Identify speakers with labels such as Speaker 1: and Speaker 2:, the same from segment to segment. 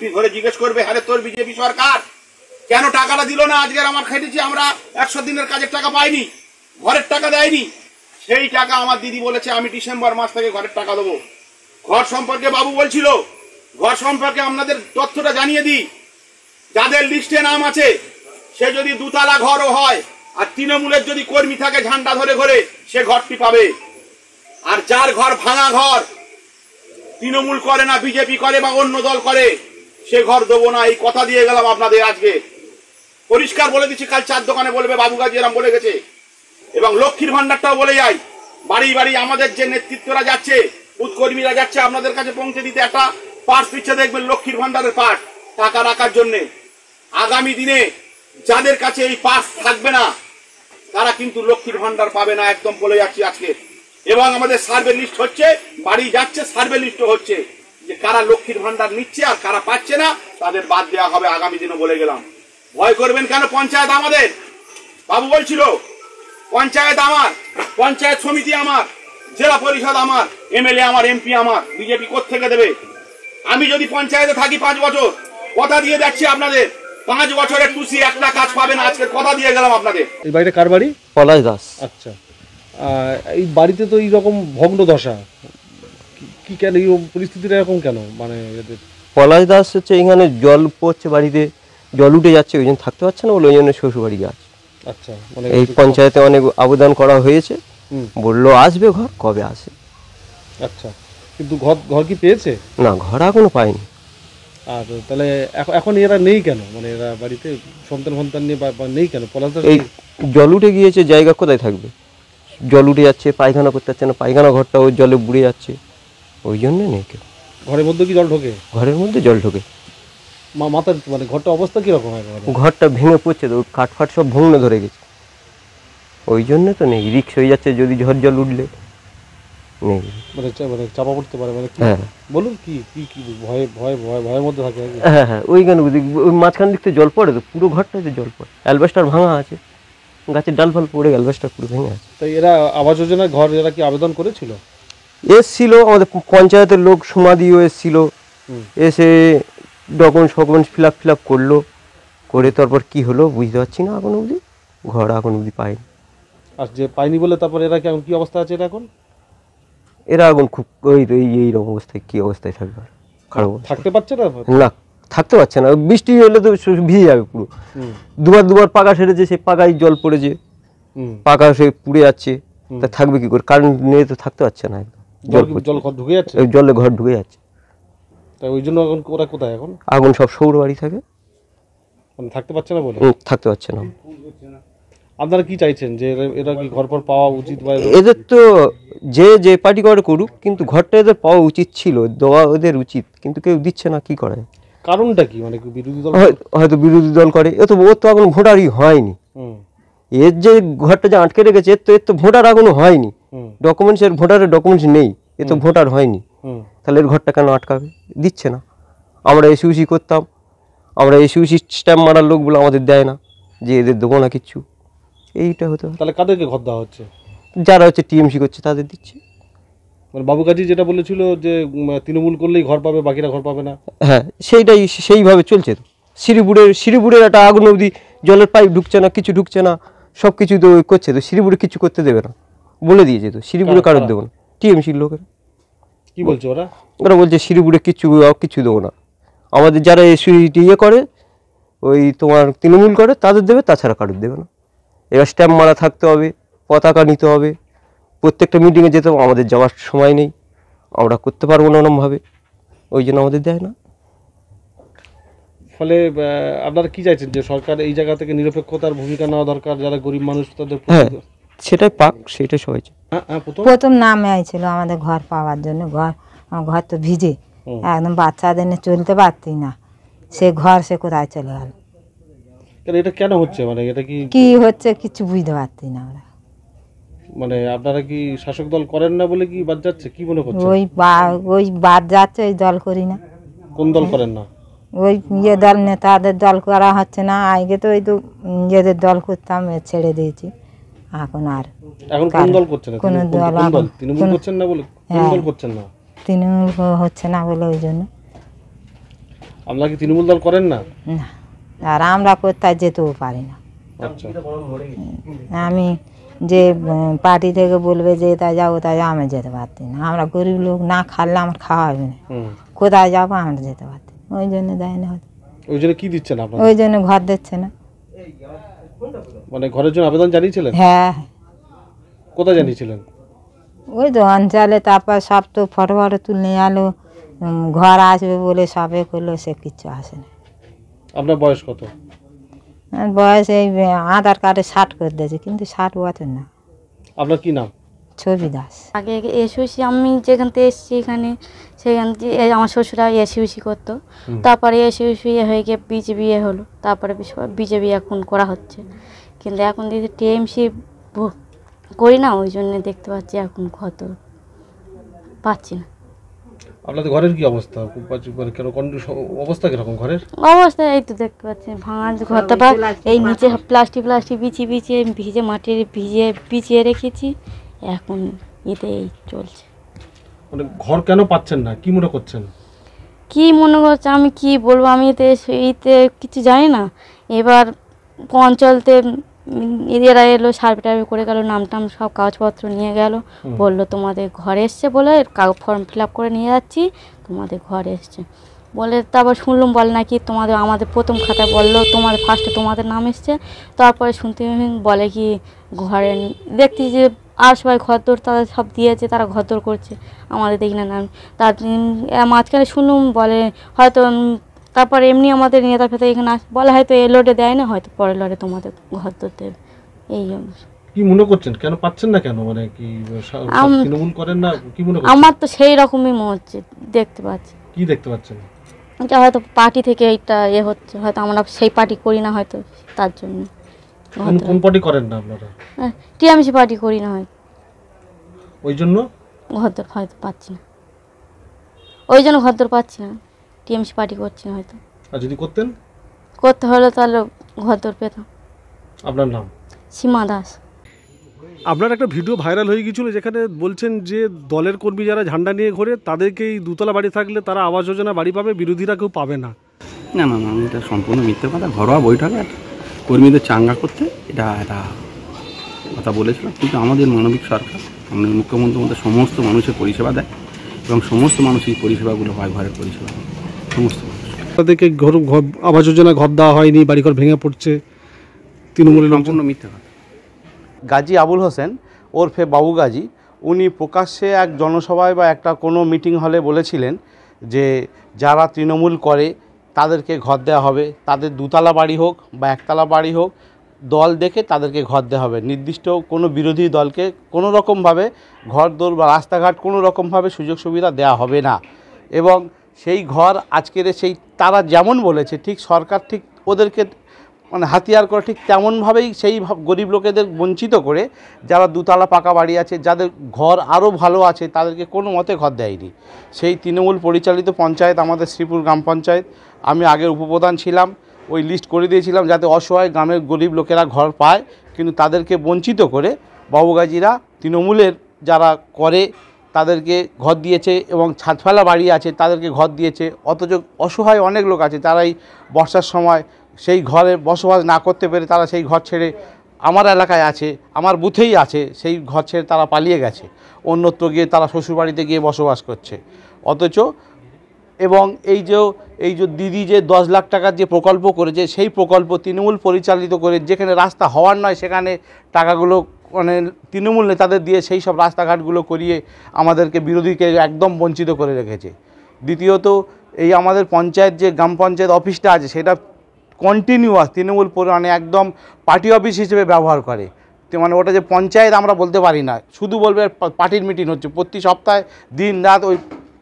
Speaker 1: নেত্রী ধরে জিজ্ঞেস করবে, হ্যাঁ তোর বিজেপি সরকার কেন টাকাটা দিল না? আজকের আমার খেটেছি, আমরা 100 দিনের কাজের টাকা পাইনি, ঘরের টাকা দেয়নি। সেই টাকা আমার দিদি বলেছে আমি ডিসেম্বর মাস থেকে ঘরের টাকা দেবো। ঘর সম্পর্কে বাবু বলছিল, ঘর সম্পর্কে আপনাদের তথ্যটা জানিয়ে দিই। যাদের লিস্টে নাম আছে সে যদি 2 তলা ঘরও হয় আর তৃণমূলের যদি কর্মী থাকে ঝান্ডা ধরে ঘরে, সে ঘরটি পাবে। আর যার ঘর ভাঙা ঘর, তৃণমূল করে না বিজেপি করে বা অন্য দল করে, সে ঘর দেবো না। এই কথা দিয়ে গেলাম আপনাদের আজকে, পরিষ্কার বলে দিচ্ছি। কাল 4 দোকানে বলবে বাবু গাজী এরম বলে গেছে। এবং লক্ষ্মীর ভান্ডারটাও বলে যাই, বাড়ি বাড়ি আমাদের যে নেতৃত্বরা যাচ্ছে, বুথকর্মীরা যাচ্ছে আপনাদের কাছে পৌঁছে দিতে, একটা পার্স দিচ্ছে দেখবেন লক্ষ্মীর ভান্ডারের পার্স, টাকা রাখার জন্য। আগামী দিনে যাদের কাছে এই পার্স থাকবে না তারা কিন্তু লক্ষ্মীর ভান্ডার পাবে না, একদম বলে যাচ্ছি আজকে। এবং আমাদের সার্ভে লিস্ট হচ্ছে, বাড়ি যাচ্ছে, সার্ভে লিস্টও হচ্ছে যে কারা লক্ষ্মীর ভান্ডার নিচ্ছে আর কারা পাচ্ছে না, তাদের বাদ দেওয়া হবে আগামী দিনে, বলে গেলাম। ভয় করবেন কেন? পঞ্চায়েত আমাদের, বাবু বলছিল পঞ্চায়েত আমার, পঞ্চায়েত সমিতি আমার, জেলা পরিষদ আমার, এমএলএ আমার, এমপি আমার, বিজেপি কোত্থেকে দেবে? আমি যদি পঞ্চায়েতে থাকি 5 বছর, কথা দিয়ে যাচ্ছি আপনাদের 5 বছরের টুসি একটা কাজ পাবেন, আজকে কথা দিয়ে গেলাম আপনাদের।
Speaker 2: এই বাড়িটা কার বাড়ি?
Speaker 3: পলাশ দাস।
Speaker 2: আচ্ছা, এই বাড়িতে তো এইরকম ভগ্ন দশা, কি কেন এই পরিস্থিতিটা এরকম কেন? মানে
Speaker 3: পলাশ দাস হচ্ছে এখানে জল পড়ছে, বাড়িতে জল উঠে যাচ্ছে, ওই জন্য থাকতে পারছে না বলে ওই জন্য শ্বশুর বাড়ি যাচ্ছে।
Speaker 2: আচ্ছা, মানে
Speaker 3: এই পঞ্চায়েতে অনেক আবেদন করা হয়েছে, বললো আসবে, ঘর কবে আসে।
Speaker 2: আচ্ছা, কিন্তু ঘর কি পেয়েছে?
Speaker 3: না, ঘর এখনো পায়নি।
Speaker 2: আর তাহলে এখন এরা নেই কেন? মানে এরা বাড়িতে সন্তান নিয়ে বা নেই কেন? পলাশ দাস
Speaker 3: এই জল উঠে গিয়েছে, জায়গা কোথায় থাকবে? জল উঠে যাচ্ছে, পায়খানা করতে পারছে না, পায়খানা ঘরটা ওই জলে বুড়ে যাচ্ছে, ওই জন্য নেই কেউ।
Speaker 2: ঘরের মধ্যে কি জল ঢোকে?
Speaker 3: ঘরের মধ্যে জল ঢোকে।
Speaker 2: মাথার মানে ঘরটা অবস্থা কিরকম?
Speaker 3: ঘরটা ভেঙে পড়ছে, তো কাঠফাট সব ভগ্ন ধরে গেছে, ওই জন্য তো নেই। রিক্স হয়ে যাচ্ছে, যদি ঝড় জল উঠলে নেই,
Speaker 2: মানে চাপা পড়তে পারে। মানে
Speaker 3: হ্যাঁ,
Speaker 2: বলুন কি কি কি ভয়ের মধ্যে থাকে?
Speaker 3: হ্যাঁ হ্যাঁ, ওইখানে ওই মাঝখান দিক থেকে জল পড়ে, তো পুরো ঘরটাতে জল পড়ে। অ্যালবেস্টার ভাঙা আছে, গাছের ডাল ফাল পড়ে অ্যালবেস্টার পুরো ভেঙে আছে।
Speaker 2: তাই এরা আবাস যোজনার ঘর এরা কি আবেদন করেছিল?
Speaker 3: এসছিল আমাদের পঞ্চায়েতের লোক, সমাধিও এসছিল, এসে ডকুমেন্টস ফিল আপ করলো, করে তারপর কি হলো বুঝতে পারছি না এখন অবধি, ঘর এখন অবধি পাইনি।
Speaker 2: আর যে পাইনি বলে তারপর এরা এখন কি অবস্থা আছে?
Speaker 3: এরা এখন খুব এইরকম অবস্থায়, কি অবস্থায় থাকবে? খারাপ,
Speaker 2: থাকতে পারছে না।
Speaker 3: না, থাকতে পারছে না। বৃষ্টি হলে তো ভিজে যাবে পুরো। দুবার পাকা সেরেছে, সেই পাকায় জল পড়েছে, পাকা সে পুড়ে যাচ্ছে, তা থাকবে কি করে? কারেন্ট নেই তো থাকতে পারছে না,
Speaker 2: জল ঘর ঢুকে যাচ্ছে,
Speaker 3: জলে ঘর ঢুকে যাচ্ছে।
Speaker 2: তাই ওই জন্য এখন ওরা কোথায়?
Speaker 3: এখন সব সৌর বাড়ি থাকে,
Speaker 2: মানে থাকতে পারছে না বলে।
Speaker 3: থাকতে পারছে না।
Speaker 2: আপনারা কি চাইছেন যে এরা কি ঘর পাওয়া উচিত?
Speaker 3: এদের তো যে পার্টি করে করুক, কিন্তু ঘরটা এদের পাওয়া উচিত ছিল, দেওয়া ওদের উচিত, কিন্তু কেউ দিচ্ছে না। কি করে?
Speaker 2: কারণটা কি? মানে বিরোধী দল
Speaker 3: হয়তো বিরোধী দল করে। ওর তো এখন ভোটারই হয়নি। এর যে ঘরটা যে আটকে রেখেছে, এর তো ভোটার এখনো হয়নি। ডকুমেন্টস, এর ভোটারের ডকুমেন্টস নেই, এ তো ভোটার হয়নি। তাহলে এর ঘরটা কেন আটকাবে? দিচ্ছে না। আমরা এসইউসি করতাম, আমরা এসইউসি স্ট্যাম্প মারার লোক বলে আমাদের দেয় না, যে এদের দেবো না কিচ্ছু। এইটা হতে হবে।
Speaker 2: তাহলে কাদেরকে ঘর দেওয়া হচ্ছে?
Speaker 3: যারা হচ্ছে টিএমসি করছে তাদের দিচ্ছে।
Speaker 2: মানে বাবু কাজী যেটা বলেছিল যে তৃণমূল করলেই ঘর পাবে, বাকিরা ঘর পাবে না।
Speaker 3: হ্যাঁ, সেইভাবে চলছে তো। শ্রীপুরের একটা আগুন অবধি জলের পাইপ ঢুকছে না, কিছু ঢুকছে না, সব কিছু তো করছে। তো শ্রীপুরে কিছু করতে দেবে না, বলে দিয়েছে তো। শ্রীপুরে কারোর দেবো না, টিএমসির লোকের।
Speaker 2: কি বলছে ওরা?
Speaker 3: বলছে শ্রীপুরে কিছু দেবো না। আমাদের যারা ইয়ে করে, ওই তোমার তৃণমূল করে, তাদের দেবে, তাছাড়া কারোর দেবে না। এবার স্ট্যাম্প মারা থাকতে হবে, পতাকা নিতে হবে, প্রত্যেকটা মিটিংয়ে যেতে হবে। আমাদের যাওয়ার সময় নেই, আমরা করতে পারবো না ওরমভাবে, ওই জন্য আমাদের দেয় না।
Speaker 2: ফলে আপনারা কি চাইছেন? যে সরকার এই জায়গা থেকে নিরপেক্ষতার ভূমিকা নেওয়া দরকার, যারা গরিব মানুষ তাদের।
Speaker 3: হ্যাঁ, সেটাই পাক, সেটাই সবাই।
Speaker 4: প্রথম নামে আইছিল আমাদের ঘর পাওয়ার জন্য। ঘর তো ভিজে একদম, বাচ্চাদের নিয়ে চলতে পারতি না, সে ঘর সে কোথায় চলে গেল।
Speaker 2: এটা কেন হচ্ছে? মানে এটা কি
Speaker 4: হচ্ছে কিছু বুঝতে পারতি না আমরা।
Speaker 2: মানে আপনারা কি শাসক দল করেন না বলে কি বাদ যাচ্ছে? কি মনে করছেন?
Speaker 4: ওই বাদ যাচ্ছে, ওই দল করি না।
Speaker 2: কোন দল করেন না?
Speaker 4: ওই দল নেতাদের দল করা হচ্ছে না। আগে তো ওই তো নিজেদের দল করতাম, ছেড়ে দিয়েছি। এখন
Speaker 2: কোন দল করছেন?
Speaker 4: কোন দল?
Speaker 2: তৃণমূল করছেন না বলে কোন দল করছেন না?
Speaker 4: তৃণমূল হচ্ছে না বলে ওই জন্য।
Speaker 2: আপনারা কি তৃণমূল দল করেন না?
Speaker 4: না, আর আমরা কোথায় যেতেও পারি না।
Speaker 2: আচ্ছা,
Speaker 4: আমি যে পার্টি থেকে বলবে যে তাই যাবো তাই যাবো, আমি যেতে পারতি না। আমরা গরিব লোক, না খাললে আমার খাওয়া হবে না, কোথায় যাবো আমরা যেতে পারতি না। ওই জন্য দেয় না, হয়তো
Speaker 2: ওই জন্য কি দিচ্ছেন আপনারা?
Speaker 4: ওই জন্য ঘর দিচ্ছে না।
Speaker 2: মানে ঘরের জন্য আবেদন জানিয়েছিলেন?
Speaker 4: হ্যাঁ,
Speaker 2: কোথায় জানিয়েছিলেন?
Speaker 4: ওই তো অঞ্চলে, তারপর সব তো ফটো ফটো তুলে নিয়ে এলো, ঘর আসবে বলে সবে করলো, সে কিচ্ছু আসে না।
Speaker 2: আপনার বয়স কত?
Speaker 4: আর বয়স এই আধার কার্ডে 60 করে দিয়েছে, কিন্তু 60 বছর না।
Speaker 2: আপনার কি নাম?
Speaker 4: ছবি দাস।
Speaker 5: আগে এসওসি আমি যেখান থেকে এসেছি এখানে, সেখান থেকে আমার শ্বশুরা এসইউসি করতো, তারপরে এসইউসি হয়ে গিয়ে বিজেপি হলো, তারপরে বিজেপি এখন করা হচ্ছে। কিন্তু এখন যদি টিএমসি করি না, ওই জন্য দেখতে পাচ্ছি এখন ঘর তো পাচ্ছি না।
Speaker 2: আপনাদের ঘরের কি অবস্থা? অবস্থা কিরকম ঘরের?
Speaker 5: অবস্থা এই তো দেখতে পাচ্ছি ভাঙা ঘরটা, এই নিচে প্লাস্টিক বিছিয়ে ভিজে মাটির বিছিয়ে রেখেছি, এখন এতে এই চলছে।
Speaker 2: মানে ঘর কেন পাচ্ছেন না, কি মনে করছেন?
Speaker 5: কি মনে করছে আমি কি বলবো, আমি এইতে কিছু জানি না। এবার অঞ্চলতে এরা এলো, সার্ভে টার্ভে করে গেল, নাম টাম সব কাগজপত্র নিয়ে গেল, বললো তোমাদের ঘর এসছে বলে ফর্ম ফিল আপ করে নিয়ে যাচ্ছি, তোমাদের ঘর এসছে বলে। তারপর শুনলাম বলে নাকি আমাদের প্রথম খাতায় বললো তোমাদের ফার্স্টে তোমাদের নাম এসছে, তারপরে শুনতে বলে কি ঘরে দেখছি যে আর সবাই ঘরদোর তাদের সব দিয়েছে, তারা ঘরদোর করছে, আমাদের দেখি না নাম। তার মাঝখানে শুনলাম বলে হয়তো, তারপরে এমনি আমাদের নেতা ফেতা এখানে বলে হয়তো এই লোডে দেয় না, হয়তো পরের লোডে তোমাদের ঘরদোর দেবে। এই
Speaker 2: কি মনে করছেন, কেন পাচ্ছেন না কেন? মানে কি তৃণমূল করেন না, কি মনে করছেন?
Speaker 5: আমার তো সেই রকমই মনে হচ্ছে, দেখতে পাচ্ছি।
Speaker 2: কি দেখতে পাচ্ছেন?
Speaker 5: এটা হয়তো পার্টি থেকে এইটা হচ্ছে, হয়তো আমরা সেই পার্টি করি না, হয়তো তার জন্য।
Speaker 2: কোন পার্টি করেন না আপনারা?
Speaker 5: টিএমসি পার্টি করি না, হয়তো
Speaker 2: ওই জন্য
Speaker 5: ঘরদোর হয়তো পাচ্ছি না, ওই জন্য ঘরদোর পাচ্ছি না, টিএমসি পার্টি করছি না হয়তো।
Speaker 2: আর যদি
Speaker 5: করতে হলে তাহলে ঘরদোর পেতাম।
Speaker 2: আপনার নাম?
Speaker 5: সীমা দাস।
Speaker 2: আপনার একটা ভিডিও ভাইরাল হয়ে গিয়েছিল, যেখানে বলছেন যে দলের কর্মী যারা ঝান্ডা নিয়ে ঘোরে তাদেরকেই দুতলা বাড়ি থাকলে তারা আবাস যোজনা বাড়ি পাবে, বিরোধীরা কেউ পাবে না।
Speaker 6: না না না, এটা সম্পূর্ণ মিথ্যে কথা। ঘরোয়া বৈঠকে কর্মীদের চাঙ্গা করতে এটা একটা কথা বলেছিলাম, কিন্তু আমাদের মানবিক সরকার, আমাদের মুখ্যমন্ত্রী আমাদের সমস্ত মানুষের পরিষেবা দেয় এবং সমস্ত মানুষ এই পরিষেবাগুলো পায়, ঘরের পরিষেবা সমস্ত মানুষ।
Speaker 2: তাদেরকে আবাস যোজনা ঘর দেওয়া হয়নি, বাড়িঘর ভেঙে পড়ছে, তৃণমূলের
Speaker 6: সম্পূর্ণ মিথ্যে কথা।
Speaker 7: গাজী আবুল হোসেন ওরফে বাবু গাজী, উনি প্রকাশ্যে এক জনসভায় বা একটা কোনো মিটিং হলে বলেছিলেন যে যারা তৃণমূল করে তাদেরকে ঘর দেওয়া হবে, তাদের দুতলা বাড়ি হোক বা একতলা বাড়ি হোক, দল দেখে তাদেরকে ঘর দেওয়া হবে। নির্দিষ্ট কোনো বিরোধী দলকে কোনো রকমভাবে ঘর দোর বা রাস্তাঘাট কোনো রকমভাবে সুযোগ সুবিধা দেওয়া হবে না। এবং সেই ঘর আজকের সেই তারা যেমন বলেছে, ঠিক সরকার ঠিক ওদেরকে মানে হাতিয়ার করে ঠিক তেমনভাবেই সেই গরিব লোকেদের বঞ্চিত করে, যারা দুতলা পাকা বাড়ি আছে, যাদের ঘর আরও ভালো আছে, তাদেরকে কোনো মতে ঘর দেয়নি। সেই তৃণমূল পরিচালিত পঞ্চায়েত আমাদের শ্রীপুর গ্রাম পঞ্চায়েত, আমি আগের উপপ্রধান ছিলাম, ওই লিস্ট করে দিয়েছিলাম যাতে অসহায় গ্রামের গরিব লোকেরা ঘর পায়, কিন্তু তাদেরকে বঞ্চিত করে বাবুগাজীরা তৃণমূলের যারা করে তাদেরকে ঘর দিয়েছে, এবং ছাদফেলা বাড়ি আছে তাদেরকে ঘর দিয়েছে। অথচ অসহায় অনেক লোক আছে, তারা এই বর্ষার সময় সেই ঘরে বসবাস না করতে পেরে তারা সেই ঘর ছেড়ে, আমার এলাকায় আছে, আমার বুথেই আছে, সেই ঘর ছেড়ে তারা পালিয়ে গেছে, অন্যত্র গিয়ে তারা শ্বশুরবাড়িতে গিয়ে বসবাস করছে। অথচ এবং এই যে দিদি যে 10 লাখ টাকার যে প্রকল্প করেছে, সেই প্রকল্প তৃণমূল পরিচালিত করে, যেখানে রাস্তা হওয়ার নয় সেখানে টাকাগুলো মানে তৃণমূল নেতাদের দিয়ে সেই সব রাস্তাঘাটগুলো করিয়ে আমাদেরকে বিরোধীকে একদম বঞ্চিত করে রেখেছে। দ্বিতীয়ত এই আমাদের পঞ্চায়েত যে গ্রাম পঞ্চায়েত অফিসটা আছে, সেটা কন্টিনিউয়াস তৃণমূল মানে একদম পার্টি অফিস হিসেবে ব্যবহার করে। মানে ওটা যে পঞ্চায়েত আমরা বলতে পারি না, শুধু বলবে পার্টির মিটিং হচ্ছে। প্রতি সপ্তাহে দিন রাত ওই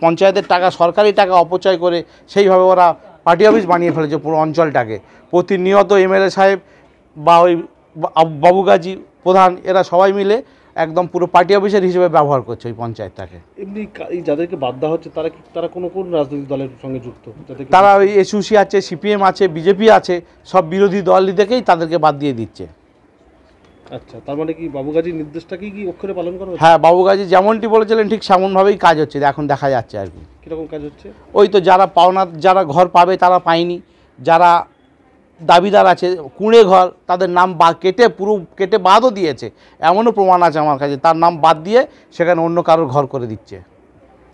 Speaker 7: পঞ্চায়েতের টাকা, সরকারি টাকা অপচয় করে সেইভাবে ওরা পার্টি অফিস বানিয়ে ফেলেছে পুরো অঞ্চলটাকে। প্রতিনিয়ত এমএলএ সাহেব বা ওই বাবুগাজী প্রধান, এরা সবাই মিলে একদম পুরো পার্টি অফিসের হিসেবে ব্যবহার করছে ওই পঞ্চায়েতটাকে।
Speaker 2: এমনি যাদেরকে বাদ দেওয়া হচ্ছে তারা কোন রাজনৈতিক দলের সঙ্গে যুক্ত?
Speaker 7: তারা ওই এসইউসি আছে, সিপিএম আছে, বিজেপি আছে, সব বিরোধী দল থেকেই তাদেরকে বাদ দিয়ে দিচ্ছে।
Speaker 2: আচ্ছা, তার মানে কি বাবুগাজীর নির্দেশটাকেই কি অক্ষরে পালন করা হচ্ছে?
Speaker 7: হ্যাঁ, বাবুগাজী যেমনটি বলেছিলেন ঠিক সেমনভাবেই কাজ হচ্ছে, এখন দেখা যাচ্ছে আর কি।
Speaker 2: কীরকম কাজ হচ্ছে?
Speaker 7: ওই তো যারা পাওনা, যারা ঘর পাবে তারা পায়নি, যারা দাবিদার আছে কুঁড়ে ঘর, তাদের নাম পুরো কেটে বাদও দিয়েছে, এমনও প্রমাণ আছে আমার কাছে, তার নাম বাদ দিয়ে সেখানে অন্য কারোর ঘর করে দিচ্ছে।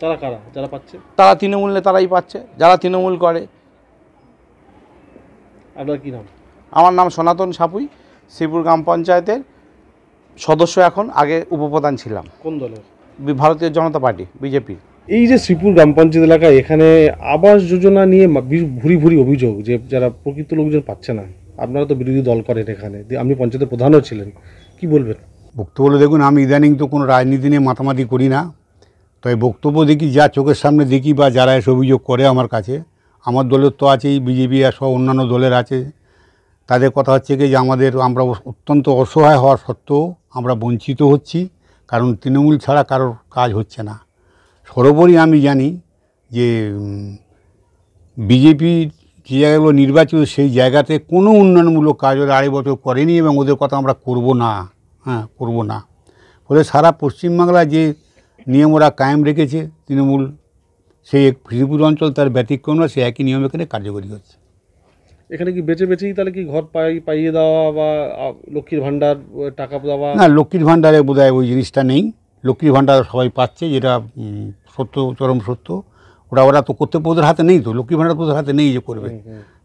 Speaker 2: তারা কারা যারা পাচ্ছে?
Speaker 7: তারা তৃণমূল নেতারাই পাচ্ছে, যারা তৃণমূল করে।
Speaker 2: আপনার কি নাম?
Speaker 7: আমার নাম সনাতন সাপুই, শ্রীপুর গ্রাম পঞ্চায়েতের সদস্য, এখন আগে উপপ্রধান ছিলাম।
Speaker 2: কোন দলের?
Speaker 7: ভারতীয় জনতা পার্টি, বিজেপি।
Speaker 2: এই যে শ্রীপুর গ্রাম পঞ্চায়েত এলাকায় এখানে আবাস যোজনা নিয়ে ভুরি ভুরি অভিযোগ যে যারা প্রকৃত লোকজন পাচ্ছে না, আপনারা তো বিরোধী দল করেন এখানে, আপনি পঞ্চায়েতের প্রধানও ছিলেন, কি বলবেন?
Speaker 8: বক্তব্য দেখুন, আমি ইদানিং তো কোনো রাজনীতি নিয়ে মাতামাতি করি না, তাই বক্তব্য দেখি যা চোখের সামনে দেখি বা যারা এসে অভিযোগ করে আমার কাছে, আমার দলের তো আছেই, বিজেপি আর সব অন্যান্য দলের আছে, তাদের কথা হচ্ছে কি যে আমরা অত্যন্ত অসহায় হওয়া সত্ত্বেও আমরা বঞ্চিত হচ্ছি, কারণ তৃণমূল ছাড়া কারোর কাজ হচ্ছে না। সর্বোপরি আমি জানি যে বিজেপি যে জায়গাগুলো নির্বাচিত সেই জায়গাতে কোনো উন্নয়নমূলক কাজ ওরা 2.5 বছর করেনি, এবং ওদের কথা আমরা করব না, করব না। ফলে সারা পশ্চিমবাংলায় যে নিয়ম ওরা কায়েম রেখেছে তৃণমূল, সেই শ্রীপুর অঞ্চল তার ব্যতিক্রম না, সে একই নিয়ম এখানে কার্যকরী হচ্ছে।
Speaker 2: এখানে কি বেঁচে বেঁচেই তাহলে কি ঘর পাইয়ে দেওয়া বা লক্ষ্মীর ভাণ্ডার টাকা দেওয়া?
Speaker 8: না, লক্ষ্মীর ভাণ্ডারে বোধহয় ওই জিনিসটা নেই। লক্ষ্মীর ভাণ্ডার সবাই পাচ্ছে, যেটা সত্য, চরম সত্য। ওরা তো করতে, ওদের হাতে নেই তো, লক্ষ্মীর ভাণ্ডার ওদের হাতে নেই যে করবে,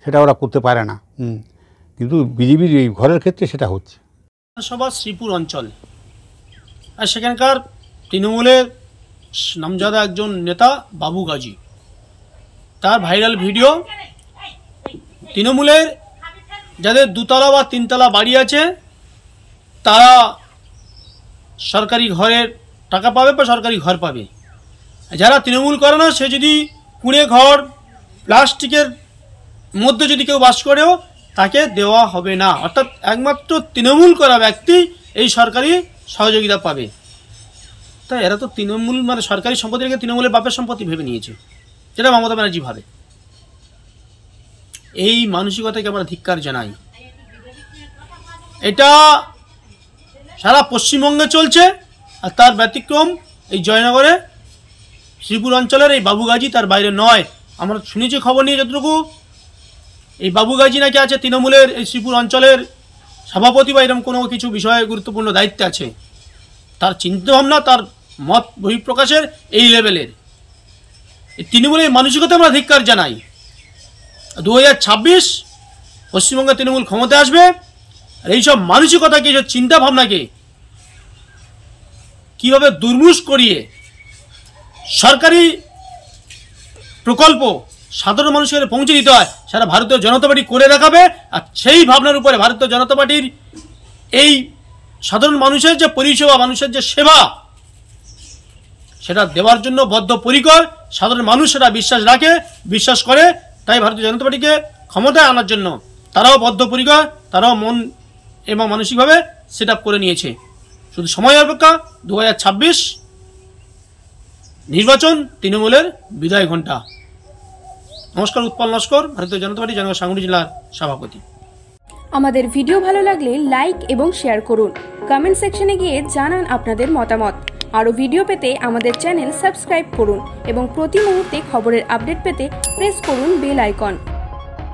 Speaker 8: সেটা ওরা করতে পারে না। কিন্তু বিজেপির এই ঘরের ক্ষেত্রে সেটা হচ্ছে।
Speaker 9: বিধানসভা শ্রীপুর অঞ্চল, আর সেখানকার তৃণমূলের নামজাদা একজন নেতা বাবুগাজী, তার ভাইরাল ভিডিও, তৃণমূলের যাদের 2তলা বা 3তলা বাড়ি আছে তারা সরকারি ঘরের টাকা পাবে বা সরকারি ঘর পাবে, যারা তৃণমূল করে না সে যদি কুঁড়ে ঘর প্লাস্টিকের মধ্যে যদি কেউ বাস করেও তাকে দেওয়া হবে না, অর্থাৎ একমাত্র তৃণমূল করা ব্যক্তি এই সরকারি সহযোগিতা পাবে। তাই এরা তো তৃণমূল মানে সরকারি সম্পত্তিকে তৃণমূলের বাপের সম্পত্তি ভেবে নিয়েছে, যেটা মমতা ব্যানার্জি ভাবে। এই মানসিকতাকে আমরা ধিক্কার জানাই। এটা সারা পশ্চিমবঙ্গে চলছে, আর তার ব্যতিক্রম এই জয়নগরে শ্রীপুর অঞ্চলের এই বাবুগাজী তার বাইরে নয়। আমরা শুনেছি খবর নিয়ে যতটুকু, এই বাবুগাজী নাকি আছে তৃণমূলের এই শ্রীপুর অঞ্চলের সভাপতি বা এরকম কোনো কিছু বিষয়ে গুরুত্বপূর্ণ দায়িত্বে আছে। তার চিন্তাভাবনা, তার মত বহিঃপ্রকাশের এই লেভেলের। এই তৃণমূলের মানসিকতা আমরা ধিক্কার জানাই। 2026 পশ্চিমবঙ্গে তৃণমূল ক্ষমতায় আসবে, আর এইসব মানসিকতাকে, এইসব চিন্তাভাবনাকে কীভাবে দুর্মুষ করিয়ে সরকারি প্রকল্প সাধারণ মানুষের পৌঁছে দিতে হয় সেটা ভারতীয় জনতা পার্টি করে দেখাবে। আর সেই ভাবনার উপরে ভারতীয় জনতা পার্টির এই সাধারণ মানুষের যে পরিষেবা, মানুষের যে সেবা, সেটা দেওয়ার জন্য বদ্ধপরিকর। সাধারণ মানুষ সেটা বিশ্বাস করে, তাই ভারতীয় জনতা পার্টিকে ক্ষমতায় আনার জন্য তারাও বদ্ধপরিকর, তারাও মন এবং মানসিকভাবে সেট আপ করে নিয়েছে। শুধু সময় অপেক্ষা, 2026 নির্বাচন, তৃণমূলের বিদায় ঘণ্টা। নমস্কার, উৎপল নস্কর, ভারতীয় জনতা পার্টি জনগণ সাংগঠনিক জেলার সভাপতি।
Speaker 10: আমাদের ভিডিও ভালো লাগলে লাইক এবং শেয়ার করুন। কমেন্ট সেকশনে গিয়ে জানান আপনাদের মতামত। আরও ভিডিও পেতে আমাদের চ্যানেল সাবস্ক্রাইব করুন এবং প্রতি মুহূর্তে খবরের আপডেট পেতে প্রেস করুন বেল আইকন।